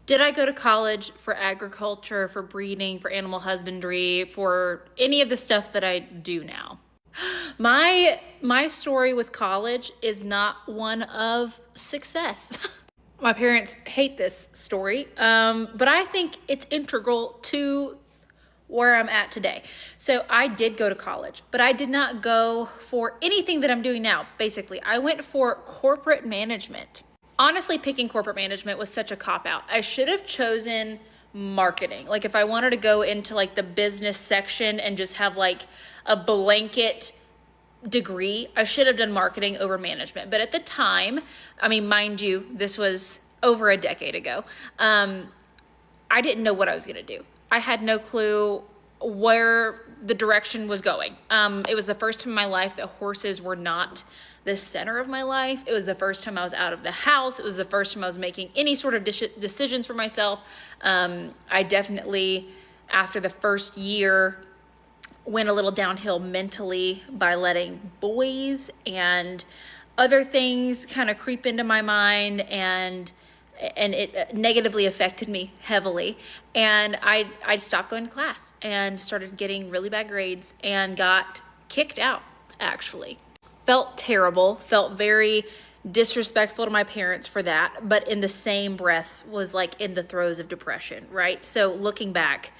Did I go to college for agriculture, for breeding, for animal husbandry, for any of the stuff that I do now? My story with college is not one of success. My parents hate this story, but I think it's integral to where I'm at today. So I did go to college, but I did not go for anything that I'm doing now. Basically, I went for corporate management. Honestly, picking corporate management was such a cop-out. I should have chosen marketing. Like if I wanted to go into like the business section and just have like a blanket degree, I should have done marketing over management. But at the time, I mean, mind you, this was over a decade ago. I didn't know what I was going to do. I had no clue where the direction was going. It was the first time in my life that horses were not the center of my life. It was the first time I was out of the house. It was the first time I was making any sort of decisions for myself. I definitely, after the first year, went a little downhill mentally by letting boys and other things kind of creep into my mind, and it negatively affected me heavily. And I stopped going to class and started getting really bad grades and got kicked out, actually. Felt terrible, felt very disrespectful to my parents for that, but in the same breaths was like in the throes of depression, right? So looking back,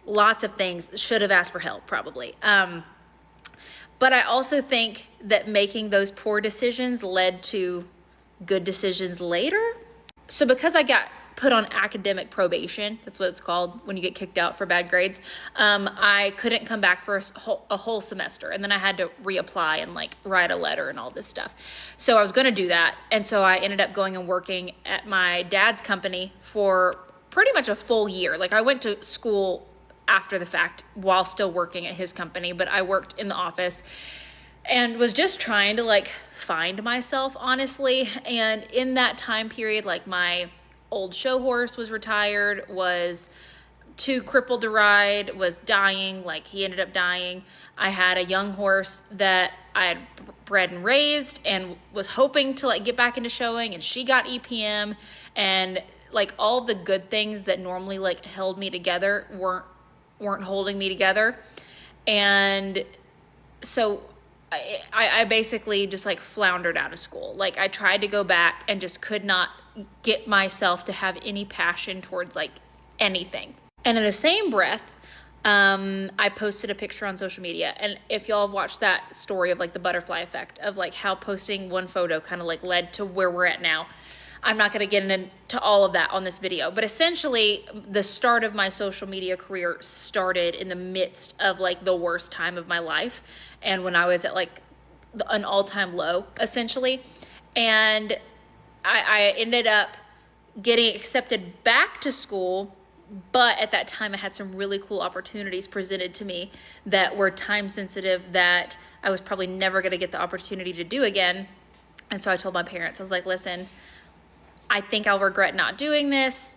lots of things, should have asked for help probably. But I also think that making those poor decisions led to good decisions later. So because I got put on academic probation, that's what it's called when you get kicked out for bad grades, I couldn't come back for a whole semester. And then I had to reapply and like write a letter and all this stuff. So I was going to do that. And so I ended up going and working at my dad's company for pretty much a full year. Like I went to school after the fact while still working at his company, but I worked in the office and was just trying to like find myself, honestly. And in that time period, like my old show horse was retired, was too crippled to ride, was dying, like he ended up dying. I had a young horse that I had bred and raised and was hoping to like get back into showing, and she got EPM, and like all the good things that normally like held me together weren't holding me together. And so I basically just like floundered out of school. Like I tried to go back and just could not get myself to have any passion towards like anything. And in the same breath, I posted a picture on social media. And if y'all have watched that story of like the butterfly effect of like how posting one photo kind of like led to where we're at now, I'm not going to get into all of that on this video, but essentially the start of my social media career started in the midst of like the worst time of my life. And when I was at like an all-time low, essentially. And I ended up getting accepted back to school, but at that time I had some really cool opportunities presented to me that were time sensitive that I was probably never going to get the opportunity to do again. And so I told my parents, I was like, listen, I think I'll regret not doing this.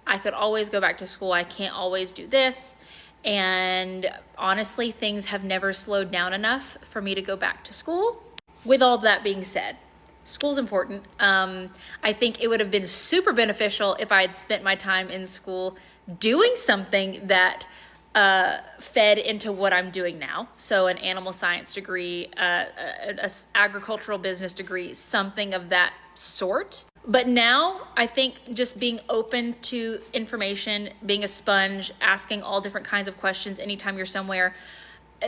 I could always go back to school. I can't always do this. And honestly, things have never slowed down enough for me to go back to school. With all that being said, school's important. I think it would have been super beneficial if I had spent my time in school doing something that fed into what I'm doing now. So an animal science degree, a agricultural business degree, something of that sort. But now I think just being open to information, being a sponge, asking all different kinds of questions anytime you're somewhere.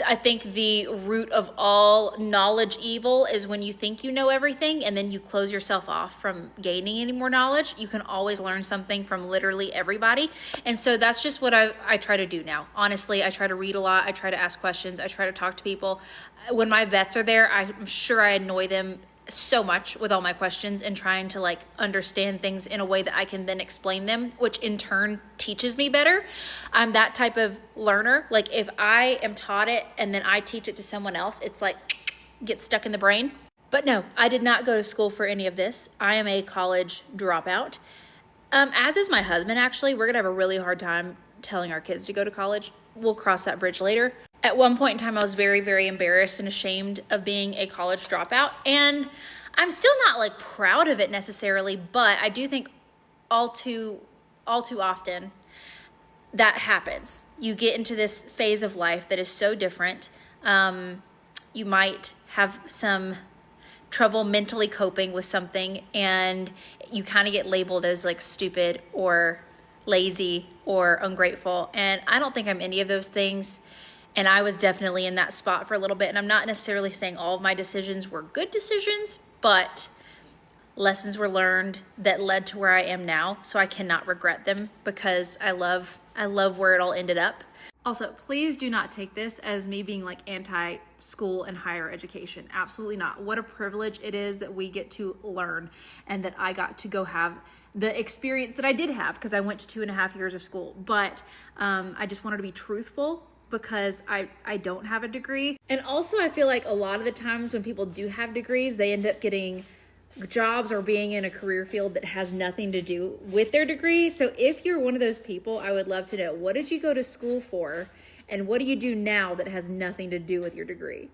I think the root of all knowledge evil is when you think you know everything and then you close yourself off from gaining any more knowledge. You can always learn something from literally everybody. And so that's just what I try to do now. Honestly, I try to read a lot. I try to ask questions. I try to talk to people. When my vets are there, I'm sure I annoy them so much with all my questions and trying to like understand things in a way that I can then explain them, which in turn teaches me better. I'm that type of learner. Like if I am taught it and then I teach it to someone else, it's like gets stuck in the brain. But no, I did not go to school for any of this. I am a college dropout. As is my husband, actually. We're gonna have a really hard time telling our kids to go to college. We'll cross that bridge later. At one point in time, I was very, very embarrassed and ashamed of being a college dropout. And I'm still not like proud of it necessarily, but I do think all too all too often, that happens. You get into this phase of life that is so different. You might have some trouble mentally coping with something, and you kind of get labeled as like stupid or lazy or ungrateful. And I don't think I'm any of those things. And I was definitely in that spot for a little bit. And I'm not necessarily saying all of my decisions were good decisions, but lessons were learned that led to where I am now. So I cannot regret them because I love where it all ended up. Also, please do not take this as me being like anti-school and higher education. Absolutely not. What a privilege it is that we get to learn and that I got to go have the experience that I did have because I went to 2.5 years of school. But I just wanted to be truthful because I don't have a degree. And also I feel like a lot of the times when people do have degrees, they end up getting jobs or being in a career field that has nothing to do with their degree. So if you're one of those people, I would love to know, what did you go to school for? And what do you do now that has nothing to do with your degree?